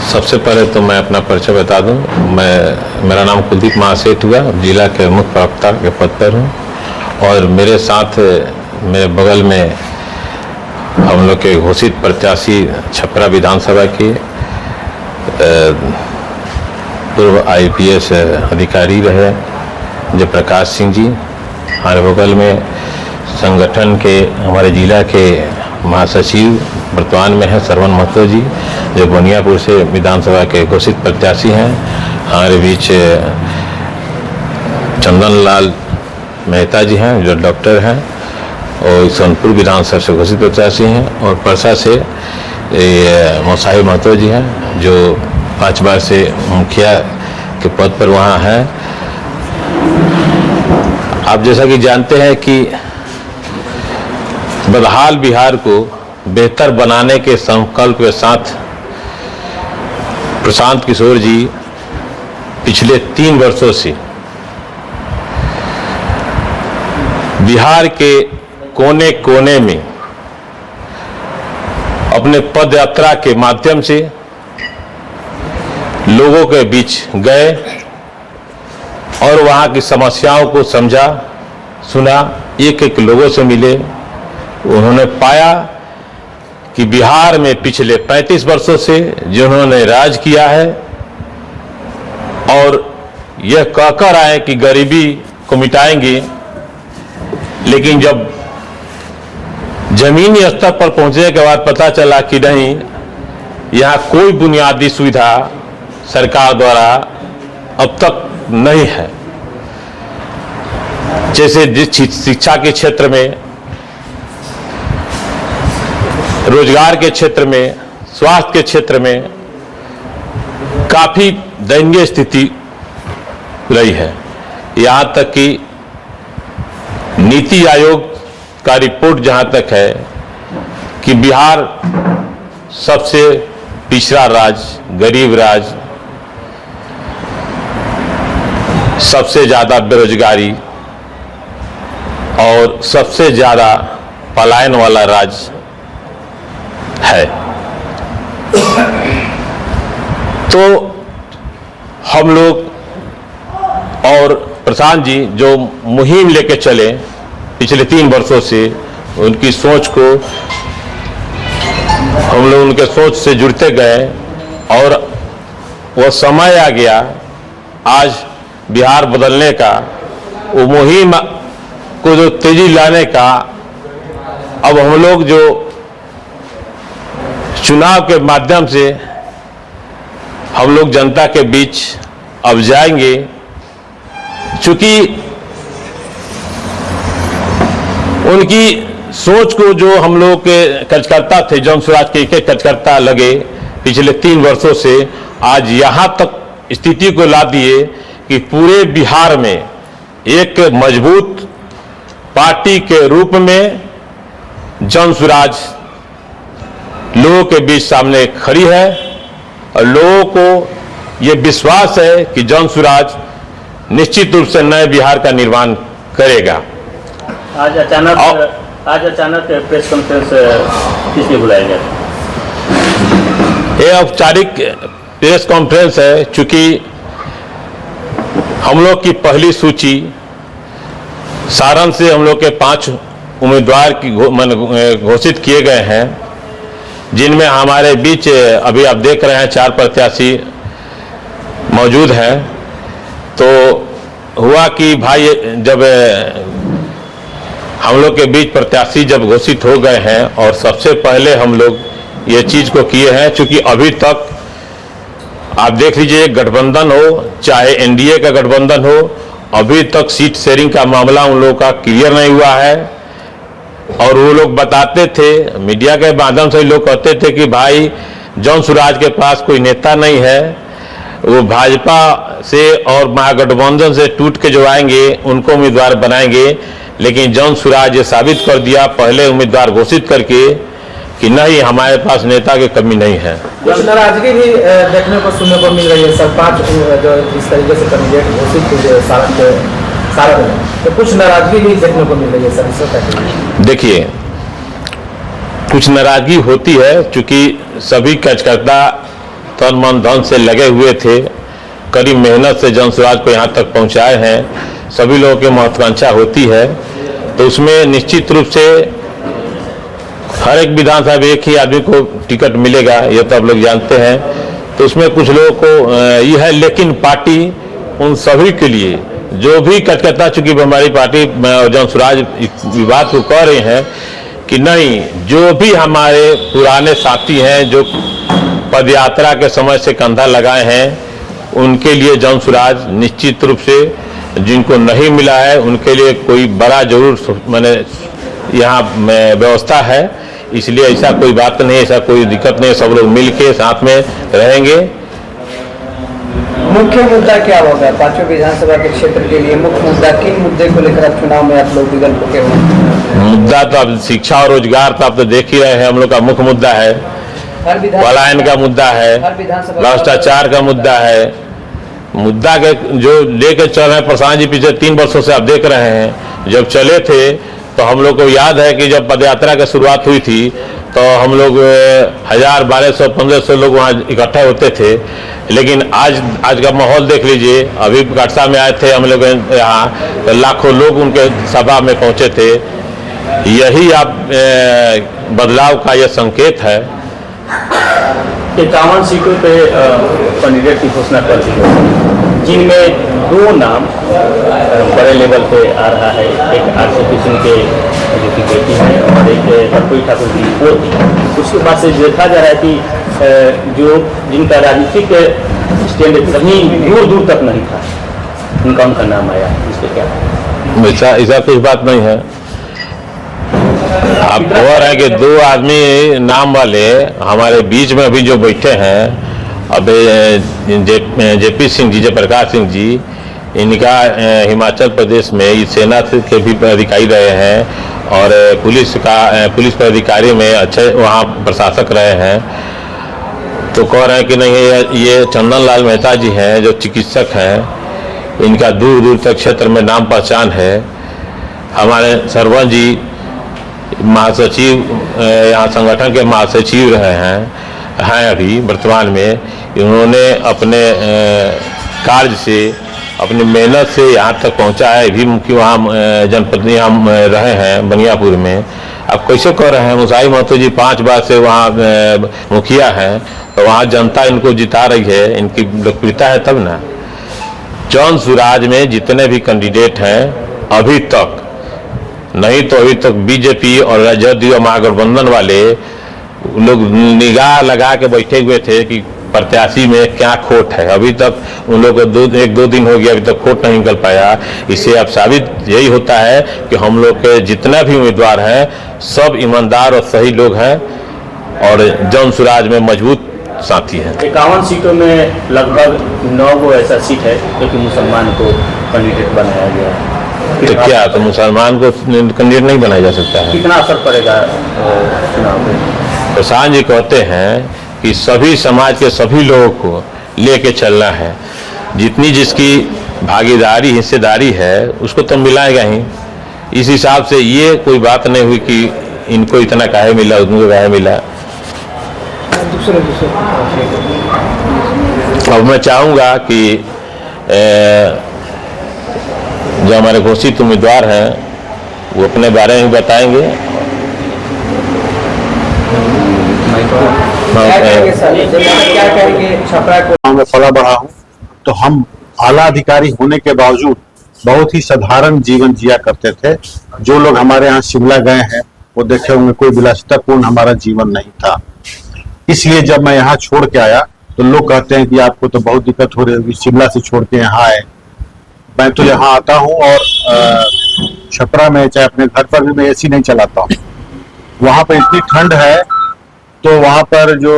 सबसे पहले तो मैं अपना परिचय बता दूं। मेरा नाम कुलदीप महासेठ हुआ, जिला के मुख्य प्रवक्ता के पद पर हूं और मेरे साथ मेरे बगल में हम लोग के घोषित प्रत्याशी छपरा विधानसभा के पूर्व IPS अधिकारी रहे जयप्रकाश सिंह जी। हमारे बगल में संगठन के हमारे जिला के महासचिव वर्तमान में है श्रवण महतो जी, जो बनियापुर से विधानसभा के घोषित प्रत्याशी हैं। हमारे बीच चंदन लाल मेहता जी हैं, जो डॉक्टर हैं और सोनपुर विधानसभा से घोषित प्रत्याशी हैं। और परसा से मोसाहिब महतो जी हैं, जो 5 बार से मुखिया के पद पर वहाँ हैं। आप जैसा कि जानते हैं कि बदहाल बिहार को बेहतर बनाने के संकल्प के साथ प्रशांत किशोर जी पिछले 3 वर्षों से बिहार के कोने कोने में अपने पद यात्रा के माध्यम से लोगों के बीच गए और वहां की समस्याओं को समझा, सुना, एक एक लोगों से मिले। उन्होंने पाया कि बिहार में पिछले 35 वर्षों से जिन्होंने राज किया है और यह कहकर आए कि गरीबी को मिटाएंगे, लेकिन जब जमीनी स्तर पर पहुंचने के बाद पता चला कि नहीं, यहाँ कोई बुनियादी सुविधा सरकार द्वारा अब तक नहीं है। जैसे शिक्षा के क्षेत्र में, रोजगार के क्षेत्र में, स्वास्थ्य के क्षेत्र में काफी दयनीय स्थिति रही है। यहाँ तक कि नीति आयोग का रिपोर्ट जहाँ तक है कि बिहार सबसे पिछड़ा राज्य, गरीब राज्य, सबसे ज़्यादा बेरोजगारी और सबसे ज़्यादा पलायन वाला राज्य है। तो हम लोग और प्रशांत जी जो मुहिम लेके चले पिछले 3 वर्षों से, उनकी सोच को हम लोग उनके सोच से जुड़ते गए और वह समय आ गया आज बिहार बदलने का, वो मुहिम को जो तेजी लाने का। अब हम लोग जो चुनाव के माध्यम से हम लोग जनता के बीच अब जाएंगे, चूंकि उनकी सोच को जो हम लोग के कार्यकर्ता थे, जन स्वराज के एक कार्यकर्ता लगे पिछले 3 वर्षों से, आज यहाँ तक स्थिति को ला दिए कि पूरे बिहार में एक मजबूत पार्टी के रूप में जन स्वराज लोगों के बीच सामने खड़ी है और लोगों को ये विश्वास है कि जन स्वराज निश्चित रूप से नए बिहार का निर्माण करेगा। आज अचानक प्रेस कॉन्फ्रेंस किस लिए बुलाया गया? ये औपचारिक प्रेस कॉन्फ्रेंस है, चूंकि हम लोग की पहली सूची सारण से हम लोग के 5 उम्मीदवार की घोषित किए गए हैं, जिनमें हमारे बीच अभी आप देख रहे हैं 4 प्रत्याशी मौजूद हैं। तो हुआ कि भाई जब हम लोग के बीच प्रत्याशी जब घोषित हो गए हैं और सबसे पहले हम लोग ये चीज को किए हैं, चूंकि अभी तक आप देख लीजिए गठबंधन हो चाहे NDA का गठबंधन हो, अभी तक सीट शेयरिंग का मामला उन लोगों का क्लियर नहीं हुआ है। और वो लोग बताते थे, मीडिया के माध्यम से लोग कहते थे कि भाई जन स्वराज के पास कोई नेता नहीं है, वो भाजपा से और महागठबंधन से टूट के जो आएंगे उनको उम्मीदवार बनाएंगे। लेकिन जन स्वराज ये साबित कर दिया पहले उम्मीदवार घोषित करके कि नहीं, हमारे पास नेता की कमी नहीं है। कुछ नाराजगी भी देखने को सुनने को मिल रही है सर, 5 जो इस तरीके से कैंडिडेट घोषित हुए सारण में, तो कुछ नाराजगी भी देखने को मिल रही है सर, इससे देखिए कुछ नाराजगी होती है, चूंकि सभी कार्यकर्ता तन मन धन से लगे हुए थे, कड़ी मेहनत से जन स्वराज को यहाँ तक पहुँचाए हैं, सभी लोगों की महत्वाकांक्षा होती है। तो उसमें निश्चित रूप से हर एक विधानसभा में एक ही आदमी को टिकट मिलेगा, ये तो आप लोग जानते हैं। तो उसमें कुछ लोगों को यह है, लेकिन पार्टी उन सभी के लिए जो भी कटकटा, चूंकि हमारी पार्टी जन स्वराज विवाद को कह रही हैं कि नहीं, जो भी हमारे पुराने साथी हैं जो पदयात्रा के समय से कंधा लगाए हैं, उनके लिए जन स्वराज निश्चित रूप से, जिनको नहीं मिला है उनके लिए कोई बड़ा जरूर मैंने यहाँ व्यवस्था है। इसलिए ऐसा कोई बात नहीं, ऐसा कोई दिक्कत नहीं, सब लोग मिलके साथ में रहेंगे। मुख्य मुद्दा क्या होगा पांचों विधानसभा के क्षेत्र के लिए? मुख्य मुद्दा किन मुद्दे को लेकर आप चुनाव में आप लोग विकल्प के हो? मुद्दा तो अब शिक्षा और रोजगार तो आप तो देख ही रहे हैं, हम लोग का मुख्य मुद्दा है। पलायन का मुद्दा है, भ्रष्टाचार का मुद्दा है। मुद्दा के जो लेकर चल रहे हैं प्रशांत जी पिछले 3 वर्षों से आप देख रहे हैं। जब चले थे तो हम लोग को याद है कि जब पदयात्रा की शुरुआत हुई थी तो हम लोग 1000, 1200, 1500 लोग वहाँ इकट्ठा होते थे। लेकिन आज का माहौल देख लीजिए। अभी कटसा में आए थे हम लोग यहाँ, तो लाखों लोग उनके सभा में पहुँचे थे। यही आप बदलाव का यह संकेत है। 51 सीटों पे कैंडिडेट की घोषणा कर दी है, जिनमें 2 नाम बड़े लेवल पे आ रहा है। एक आरसीपी सिंह के जो की बेटी है और एक कर्पूरी ठाकुर की पोती। उसके बाद से देखा जा रहा है कि जो जिनका राजनीतिक स्टैंड कहीं दूर दूर तक नहीं था, उनका नाम आया। इस पर क्या? ऐसा कुछ बात नहीं है। आप कह रहे हैं कि 2 आदमी नाम वाले हमारे बीच में अभी जो बैठे हैं, अब जेपी सिंह जी, जयप्रकाश सिंह जी, इनका हिमाचल प्रदेश में सेना के भी अधिकारी रहे हैं और पुलिस पर अधिकारी में अच्छे वहाँ प्रशासक रहे हैं। तो कह रहे हैं कि नहीं, ये चंदन लाल मेहता जी हैं जो चिकित्सक हैं, इनका दूर दूर तक क्षेत्र में नाम पहचान है। हमारे सरवन जी महासचिव, यहाँ संगठन के महासचिव रहे हैं अभी वर्तमान में। इन्होंने अपने कार्य से, अपनी मेहनत से यहाँ तक पहुँचा है। भी मुख्य वहाँ जनप्रतिनिधि हम रहे हैं बनियापुर में। अब कैसे कह रहे हैं, मुसाई महतो जी 5 बार से वहाँ मुखिया हैं, तो वहाँ जनता इनको जिता रही है, इनकी लोकप्रियता है तब ना। जन स्वराज में जितने भी कैंडिडेट हैं अभी तक, नहीं तो अभी तक बीजेपी और जदयू महागठबंधन वाले लोग निगाह लगा के बैठे हुए थे कि प्रत्याशी में क्या खोट है। अभी तक उन लोगों को 1-2 दिन हो गया, अभी तक खोट नहीं निकल पाया। इससे अब साबित यही होता है कि हम लोग के जितना भी उम्मीदवार हैं सब ईमानदार और सही लोग हैं और जन स्वराज में मजबूत साथी हैं। 51 सीटों में लगभग 9 गो ऐसा सीट है जो कि मुसलमान को कैंडिडेट बनाया गया है। तो क्या तो मुसलमान को कैंडिडेट नहीं बनाया जा सकता है? कितना असर पड़ेगा चुनाव में? प्रशांत जी कहते हैं कि सभी समाज के सभी लोगों को लेके चलना है। जितनी जिसकी भागीदारी, हिस्सेदारी है, उसको तो मिलाएगा ही। इस हिसाब से ये कोई बात नहीं हुई कि इनको इतना काहे मिला, उनको काहे मिला। अब मैं चाहूँगा कि जो हमारे घोषित उम्मीदवार हैं वो अपने बारे में बताएंगे। मैं पला बढ़ा हूँ, तो हम आला अधिकारी होने के बावजूद बहुत ही साधारण जीवन जिया करते थे। जो लोग हमारे यहाँ शिमला गए हैं वो देखे होंगे, कोई विलासितापूर्ण हमारा जीवन नहीं था। इसलिए जब मैं यहाँ छोड़ के आया तो लोग कहते हैं कि आपको तो बहुत दिक्कत हो रही होगी, शिमला से छोड़ के यहाँ आए। मैं तो यहाँ आता हूँ और छपरा में चाहे अपने घर पर भी मैं एसी नहीं चलाता हूँ। वहाँ पर इतनी ठंड है तो वहाँ पर जो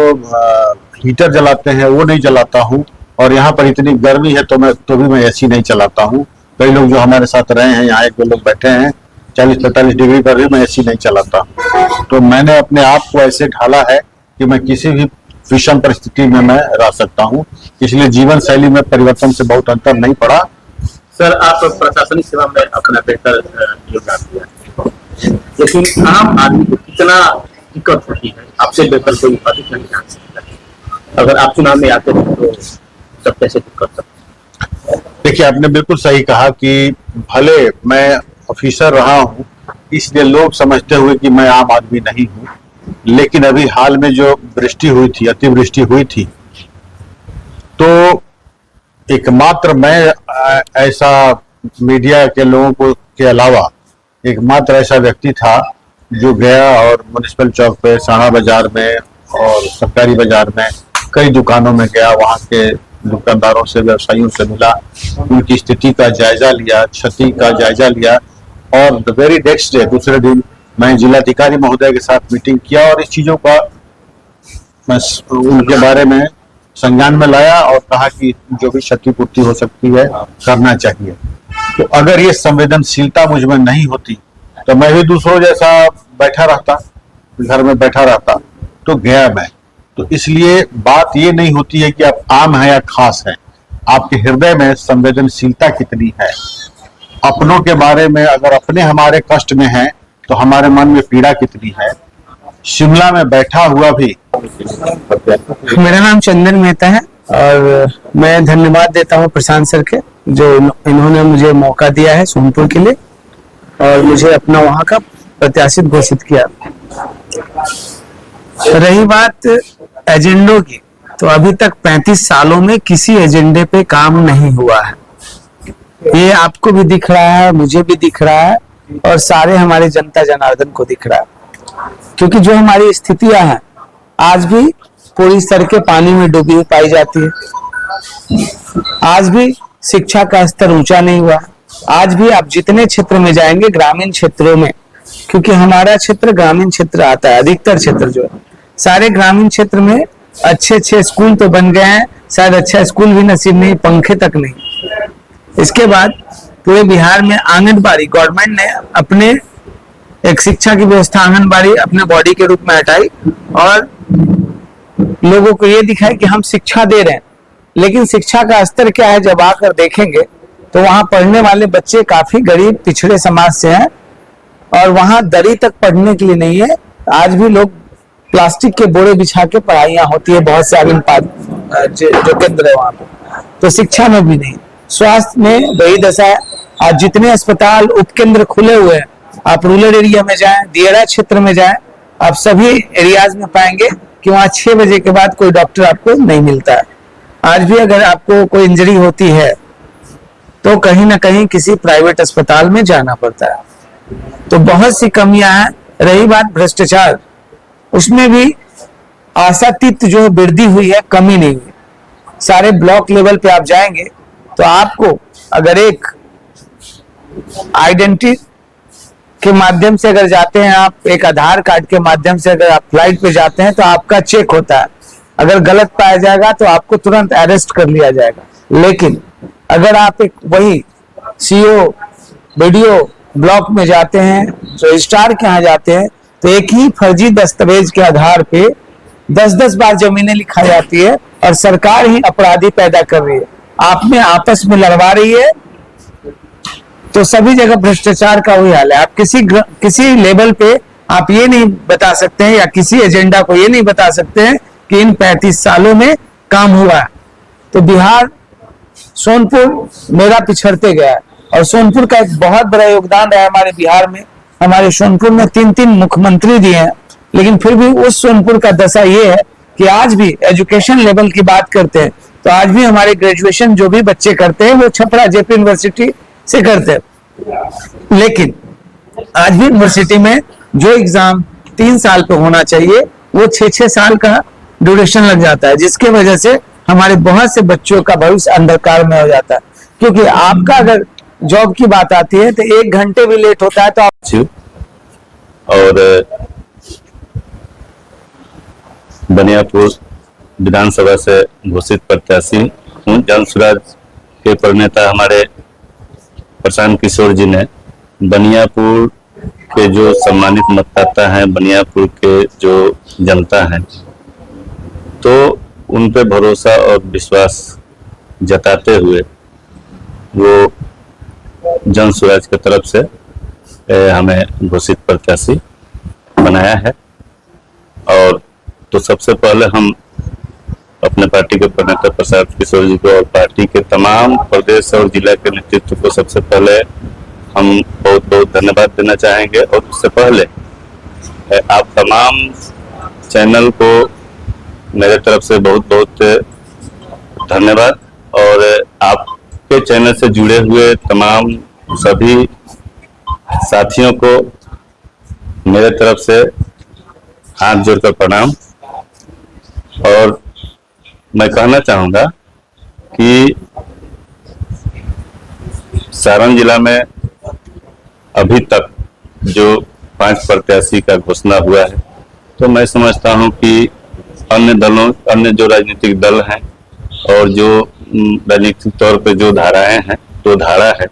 हीटर जलाते हैं वो नहीं जलाता हूँ, और यहाँ पर इतनी गर्मी है तो भी मैं एसी नहीं चलाता हूँ। कई लोग जो हमारे साथ रहे हैं, यहाँ 1-2 लोग बैठे हैं, 40-45 डिग्री पर भी मैं एसी नहीं चलाता हूँ। तो मैंने अपने आप को ऐसे ढाला है कि मैं किसी भी विषम परिस्थिति में मैं रह सकता हूँ। इसलिए जीवन शैली में परिवर्तन से बहुत अंतर नहीं पड़ा। सर, आप प्रशासनिक सेवा में अपना बेहतर योगदान दिया, लेकिन आम आदमी को कितना दिक्कत होती है? आपसे बेहतर कोई अधिक नहीं जान सकता। अगर आप चुनाव में आते हैं तो सब कैसे कर सकते हैं? देखिए, आपने बिल्कुल सही कहा कि भले मैं ऑफिसर रहा हूं, इसलिए लोग समझते हुए कि मैं आम आदमी नहीं हूं, लेकिन अभी हाल में जो वृष्टि हुई थी, अतिवृष्टि हुई थी, तो एकमात्र मैं ऐसा मीडिया के लोगों को के अलावा एकमात्र ऐसा व्यक्ति था जो गया और म्युनिसिपल चौक पे, साना बाजार में और सरकारी बाजार में कई दुकानों में गया, वहाँ के दुकानदारों से, व्यवसायियों से मिला, उनकी स्थिति का जायजा लिया, क्षति का जायजा लिया, और द वेरी नेक्स्ट डे, दूसरे दिन मैं जिलाधिकारी महोदय के साथ मीटिंग किया और इस चीजों का मैं उनके बारे में संज्ञान में लाया और कहा कि जो भी क्षतिपूर्ति हो सकती है करना चाहिए। तो अगर ये संवेदनशीलता मुझ में नहीं होती तो मैं भी दूसरों जैसा बैठा रहता, घर में बैठा रहता। तो गया मैं, तो इसलिए बात ये नहीं होती है कि आप आम हैं या खास हैं, आपके हृदय में संवेदनशीलता कितनी है। अपनों के बारे में, अगर अपने हमारे कष्ट में हैं तो हमारे मन में पीड़ा कितनी है। शिमला में बैठा हुआ भी। मेरा नाम चंदन मेहता है और मैं धन्यवाद देता हूं प्रशांत सर के, जो इन्होंने मुझे मौका दिया है सोनपुर के लिए और मुझे अपना वहां का प्रत्याशित घोषित किया। रही बात एजेंडों की, तो अभी तक 35 सालों में किसी एजेंडे पे काम नहीं हुआ है। ये आपको भी दिख रहा है, मुझे भी दिख रहा है और सारे हमारे जनता जनार्दन को दिख रहा है, क्योंकि जो हमारी स्थितियां हैं आज भी पूरी सड़कें पानी में डूबी हुई पाई जाती है। आज भी शिक्षा का स्तर ऊंचा नहीं हुआ। आज भी आप जितने क्षेत्र में जाएंगे, ग्रामीण क्षेत्रों में, क्योंकि हमारा क्षेत्र ग्रामीण क्षेत्र आता है, अधिकतर क्षेत्र जो है सारे ग्रामीण क्षेत्र में अच्छे अच्छे स्कूल तो बन गए हैं, शायद अच्छा स्कूल भी नसीब नहीं, पंखे तक नहीं। इसके बाद पूरे बिहार में आंगनबाड़ी, गवर्नमेंट ने अपने एक शिक्षा की व्यवस्था आंगनबाड़ी अपने बॉडी के रूप में हटाई और लोगों को ये दिखाई कि हम शिक्षा दे रहे हैं, लेकिन शिक्षा का स्तर क्या है जब आकर देखेंगे तो वहां पढ़ने वाले बच्चे काफी गरीब पिछड़े समाज से हैं और वहां दरी तक पढ़ने के लिए नहीं है। आज भी लोग प्लास्टिक के बोरे बिछा के पढ़ाइयां होती है बहुत से आंगनबाड़ी जो केंद्र है वहां पे, तो शिक्षा में भी नहीं। स्वास्थ्य में वही दशा है। आज जितने अस्पताल उपकेंद्र खुले हुए हैं, आप रूरल एरिया में जाएं, दियरा क्षेत्र में जाएं, आप सभी एरियाज में पाएंगे कि वहां 6 बजे के बाद कोई डॉक्टर आपको नहीं मिलता है। आज भी अगर आपको कोई इंजरी होती है तो कहीं ना कहीं किसी प्राइवेट अस्पताल में जाना पड़ता है। तो बहुत सी कमियां हैं। रही बात भ्रष्टाचार, उसमें भी आशातीत जो वृद्धि हुई है, कमी नहीं हुई। सारे ब्लॉक लेवल पे आप जाएंगे तो आपको अगर एक आइडेंटिटी के माध्यम से अगर जाते हैं, आप एक आधार कार्ड के माध्यम से अगर आप फ्लाइट पे जाते हैं तो आपका चेक होता है, अगर गलत पाया जाएगा तो आपको तुरंत अरेस्ट कर लिया जाएगा। लेकिन अगर आप एक वही सीओ वीडियो ब्लॉक में जाते हैं, रजिस्ट्रार के यहाँ जाते हैं, तो एक ही फर्जी दस्तावेज के आधार पे 10-10 बार जमीनें लिखा जाती है और सरकार ही अपराधी पैदा कर रही है, आप में आपस में लड़वा रही है। तो सभी जगह भ्रष्टाचार का वही हाल है। आप किसी लेवल पे आप ये नहीं बता सकते हैं या किसी एजेंडा को ये नहीं बता सकते हैं कि इन 35 सालों में काम हुआ है। तो बिहार, सोनपुर मेरा पिछड़ते गया है और सोनपुर का एक बहुत बड़ा योगदान रहा है हमारे बिहार में। हमारे सोनपुर में 3-3 मुख्यमंत्री दिए हैं, लेकिन फिर भी उस सोनपुर का दशा ये है कि आज भी एजुकेशन लेवल की बात करते हैं तो आज भी हमारे ग्रेजुएशन जो भी बच्चे करते हैं वो छपरा जेपी यूनिवर्सिटी से करते हैं। लेकिन आज भी यूनिवर्सिटी में जो एग्जाम 3 साल पे होना चाहिए वो 6-6 साल का ड्यूरेशन लग जाता है, जिसके वजह से हमारे बहुत से बच्चों का भविष्य अंधकार में हो जाता है। क्योंकि आपका अगर जॉब की बात आती है तो 1 घंटे भी लेट होता है तो आप और बनियापुर विधानसभा से घोषित प्रत्याशी हूँ। जन स्वराज के प्रणेता हमारे प्रशांत किशोर जी ने बनियापुर के जो सम्मानित मतदाता हैं, बनियापुर के जो जनता है, तो उन पे भरोसा और विश्वास जताते हुए वो जन स्वराज की तरफ से हमें घोषित प्रत्याशी बनाया है। और तो सबसे पहले हम अपने अपने पार्टी के प्रणेता प्रशांत किशोर जी को और पार्टी के तमाम प्रदेश और जिला के नेतृत्व को सबसे पहले हम बहुत बहुत धन्यवाद देना चाहेंगे। और उससे पहले आप तमाम चैनल को मेरे तरफ से बहुत बहुत धन्यवाद, और आपके चैनल से जुड़े हुए तमाम सभी साथियों को मेरे तरफ से हाथ जोड़कर प्रणाम। और मैं कहना चाहूंगा कि सारण जिला में अभी तक जो 5 प्रत्याशी का घोषणा हुआ है, तो मैं समझता हूं कि अन्य जो राजनीतिक दल हैं और जो राजनीतिक तौर पे जो धाराएं हैं, 2 धारा है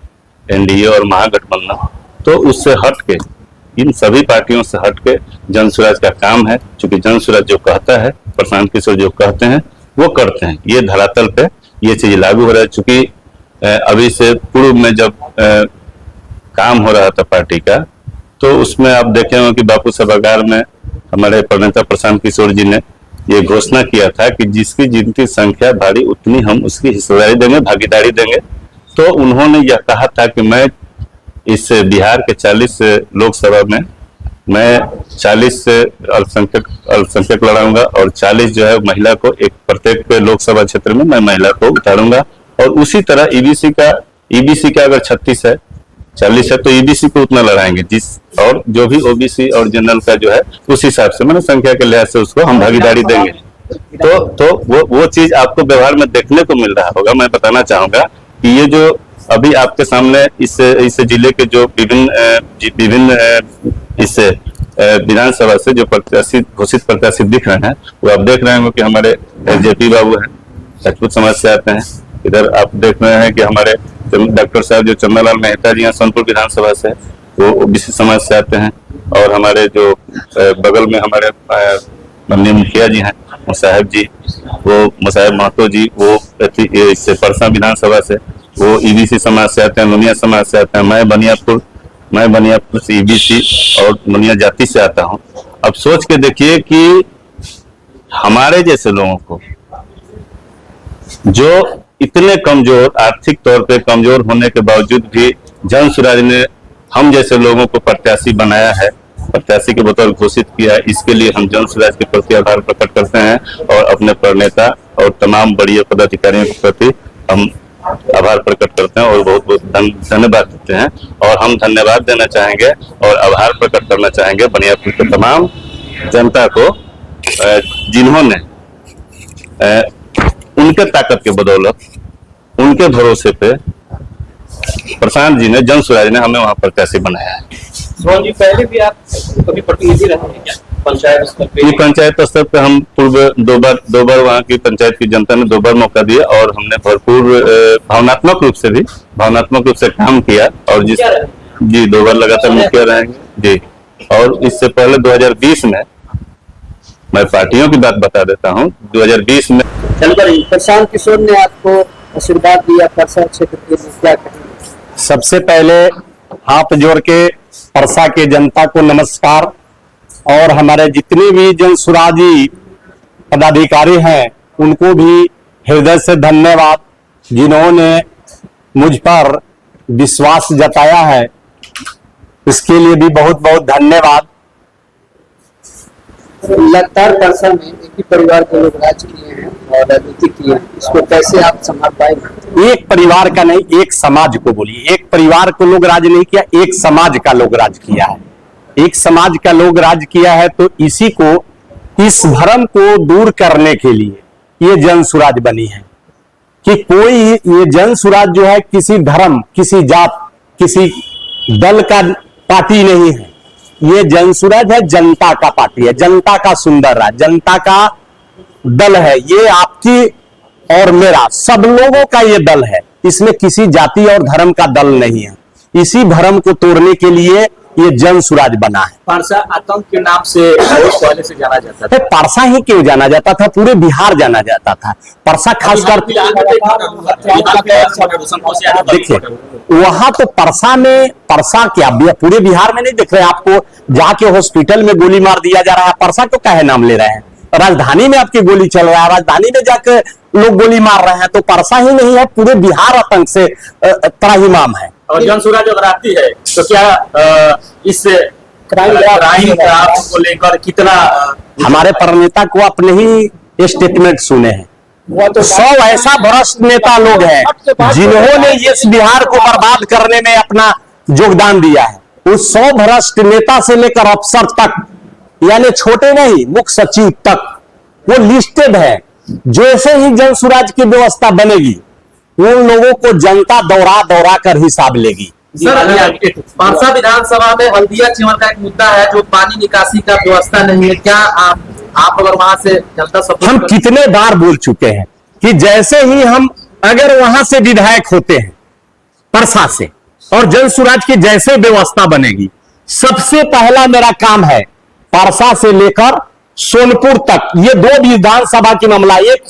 एनडीए और महागठबंधन, तो उससे हट के, इन सभी पार्टियों से हट के जन स्वराज का काम है। क्योंकि जन स्वराज जो कहता है, प्रशांत किशोर जो कहते हैं वो करते हैं। ये धरातल पे ये चीज लागू हो रहा है। चूंकि अभी से पूर्व में जब काम हो रहा था पार्टी का, तो उसमें आप देखे होंगे कि बापू सभागार में हमारे प्रणेता प्रशांत किशोर जी ने ये घोषणा किया था कि जिसकी जितनी संख्या भारी उतनी हम उसकी हिस्सेदारी देंगे, भागीदारी देंगे। तो उन्होंने यह कहा था कि मैं इस बिहार के 40 लोकसभा में मैं 40 अल्पसंख्यक लड़ाऊंगा और 40 जो है महिला को, एक प्रत्येक लोकसभा क्षेत्र में मैं महिला को उतारूंगा। और उसी तरह ईबीसी का अगर 36 है, 40 है, तो ईबीसी को उतना लड़ाएंगे और जो भी ओबीसी और जनरल का जो है उस हिसाब से, मैंने संख्या के लिहाज से उसको हम भागीदारी देंगे। तो वो चीज आपको व्यवहार में देखने को मिल रहा होगा। मैं बताना चाहूंगा कि ये जो अभी आपके सामने इस जिले के जो विभिन्न इस विधानसभा से जो प्रत्याशी, घोषित प्रत्याशी दिख रहे हैं, वो आप देख रहे होंगे कि हमारे जेपी बाबू हैं, राजपूत समाज से आते हैं। इधर आप देख रहे हैं कि हमारे डॉक्टर साहब जो चंद्रलाल मेहता जी हैं सोनपुर विधानसभा से, वो ओबीसी समाज से आते हैं। और हमारे जो बगल में हमारे माननीय मुखिया जी हैं, मुसाहिब जी, वो मुसाहिब महतो जी, वो इससे परसा विधानसभा से, वो ईबीसी समाज से आते हैं, नुनिया समाज से आते हैं। मैं बनियापुर से ईबीसी और नुनिया जाति से आता हूँ। अब सोच के देखिए कि हमारे जैसे लोगों को, जो इतने कमजोर, आर्थिक तौर पे कमजोर होने के बावजूद भी जन स्वराज ने हम जैसे लोगों को प्रत्याशी बनाया है, प्रत्याशी के बतौर घोषित किया है। इसके लिए हम जन स्वराज के प्रति आभार प्रकट करते हैं और अपने प्रणेता और तमाम बड़े पदाधिकारियों के प्रति हम आभार प्रकट करते हैं और बहुत बहुत धन्यवाद देते हैं। और हम धन्यवाद देना चाहेंगे और आभार प्रकट करना चाहेंगे बनियापुर के तमाम जनता को, जिन्होंने उनके ताकत के बदौलत, उनके भरोसे पे प्रशांत जी ने, जन स्वराज ने हमें वहां प्रत्याशी बनाया है। मोहन जी, पहले भी आप कभी प्रतिनिधि रहे हैं क्या पंचायत स्तर पे? पंचायत स्तर पे हम पूर्व दो बार वहाँ की पंचायत की जनता ने 2 बार मौका दिया और हमने भरपूर भावनात्मक रूप से काम किया। और जी 2 बार लगातार मुखिया रहेंगे जी। और इससे पहले 2020 में, मैं पार्टियों की बात बता देता हूँ, 2020 में प्रशांत किशोर ने आपको आशीर्वाद दिया परसा क्षेत्र के लिए, क्या कहेंगे? सबसे पहले हाथ जोड़ के परसा के जनता को नमस्कार, और हमारे जितने भी जन स्वराजी पदाधिकारी हैं उनको भी हृदय से धन्यवाद, जिन्होंने मुझ पर विश्वास जताया है, इसके लिए भी बहुत बहुत धन्यवाद। लगातार परसा में एक ही परिवार के लोग राज किए हैं और राजनीति किए हैं, इसको कैसे आप संभाल पाएंगे? एक परिवार का नहीं, एक समाज को बोलिए। एक परिवार को लोग राज नहीं किया, एक समाज का लोग राज किया है। एक समाज का लोग राज किया है, तो इसी को, इस भ्रम को दूर करने के लिए ये जन स्वराज बनी है कि कोई, ये जन स्वराज जो है किसी धर्म, किसी जात, किसी दल का पार्टी नहीं है। ये जन स्वराज है, जनता का पार्टी है, जनता का सुंदर है, जनता का दल है। ये आपकी और मेरा, सब लोगों का ये दल है। इसमें किसी जाति और धर्म का दल नहीं है। इसी भ्रम को तोड़ने के लिए ये जन स्वराज बना है। परसा आतंक के नाम से बहुत पहले से जाना जाता था। परसा ही क्यों जाना जाता था, पूरे बिहार जाना जाता था। परसा खासकर देखिए, वहां तो परसा में, परसा क्या पूरे बिहार में नहीं दिख रहे आपको? जाके हॉस्पिटल में गोली मार दिया जा रहा है, परसा तो काहे नाम ले रहे हैं? राजधानी में आपकी गोली चल रहा है, राजधानी में जाकर लोग गोली मार रहे हैं, तो परसा ही नहीं है, पूरे बिहार आतंक से त्राहिमाम है। और जन सुराज अगर आती है तो क्या इस क्राइम को लेकर कितना हमारे प्रणेता को अपने ही स्टेटमेंट सुने हैं, 100 ऐसा भ्रष्ट नेता लोग हैं जिन्होंने इस बिहार को बर्बाद करने में अपना योगदान दिया है। उस 100 भ्रष्ट नेता से लेकर अफसर तक, यानी छोटे नहीं, मुख्य सचिव तक वो लिस्टेड है। जैसे ही जन सुराज की व्यवस्था बनेगी उन लोगों को जनता दौरा दौरा कर हिसाब लेगी। सर, परसा विधानसभा में हल्दिया चीवल का एक मुद्दा है जो पानी निकासी का व्यवस्था नहीं है। क्या आप अगर वहां से जनता सपोर्ट हम कितने बार बोल चुके हैं कि जैसे ही हम अगर वहां से विधायक होते हैं परसा से और जन सुराज की जैसे व्यवस्था बनेगी, सबसे पहला मेरा काम है परसा से लेकर सोनपुर तक, ये 2 विधानसभा की मामला, एक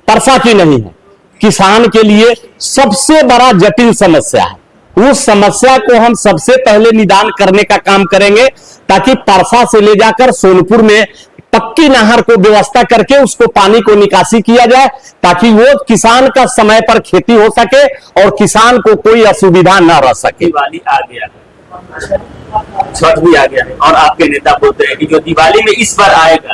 परसा की नहीं है, किसान के लिए सबसे बड़ा जटिल समस्या है। उस समस्या को हम सबसे पहले निदान करने का काम करेंगे ताकि परसा से ले जाकर सोनपुर में पक्की नहर को व्यवस्था करके उसको पानी को निकासी किया जाए ताकि वो किसान का समय पर खेती हो सके और किसान को कोई असुविधा न रह सके। दिवाली आ गया, छठ भी आ गया है और आपके नेता बोलते हैं कि जो दिवाली में इस बार आएगा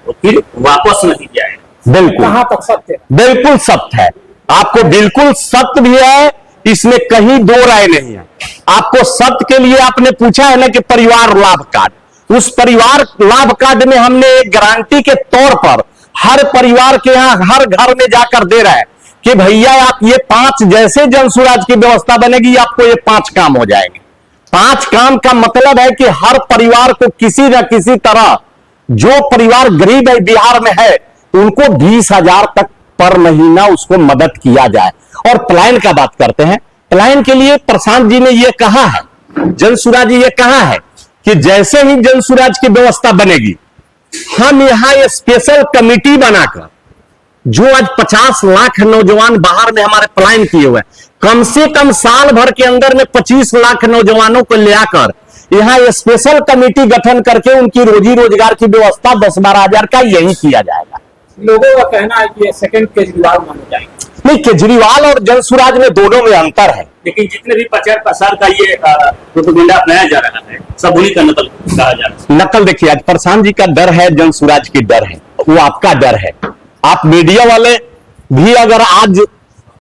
तो फिर वापस नहीं जाएगा। बिल्कुल, कहां तक सत्य है? बिल्कुल सत्य है, आपको बिल्कुल सत्य भी है, इसमें कहीं दो राय नहीं है। आपको सत्य के लिए आपने पूछा है ना कि परिवार लाभ कार्ड, उस परिवार लाभ कार्ड में हमने एक गारंटी के तौर पर हर परिवार के यहां हर घर में जाकर दे रहा है कि भैया आप ये 5, जैसे जन सुराज की व्यवस्था बनेगी आपको ये 5 काम हो जाएंगे। 5 काम का मतलब है कि हर परिवार को किसी न किसी तरह, जो परिवार गरीब है बिहार में है, उनको 20,000 तक पर महीना उसको मदद किया जाए। और प्लान का बात करते हैं, प्लान के लिए प्रशांत जी ने यह कहा है, जन सुराज जी ये कहा है कि जैसे ही जन सुराज की व्यवस्था बनेगी हम यहां ये स्पेशल कमेटी बनाकर, जो आज 50 लाख नौजवान बाहर में हमारे प्लान किए हुए हैं, कम से कम साल भर के अंदर में 25 लाख नौजवानों को ले आकर यहां ये स्पेशल कमेटी गठन करके उनकी रोजी रोजगार की व्यवस्था 10-12 हजार का यही किया जाएगा। लोगों का कहना है कि ये सेकंड केजरीवाल माने जाएंगे। नहीं, केजरीवाल और जन सुराज में दोनों में अंतर है। लेकिन जितने भी प्रचार प्रसार का ये प्रोपेगेंडा अपनाया जा रहा है सब उन्हीं का नकल कहा जा रहा है। नकल देखिए, आज प्रशांत जी का डर है, जन सुराज की डर है, वो आपका डर है। आप मीडिया वाले भी अगर आज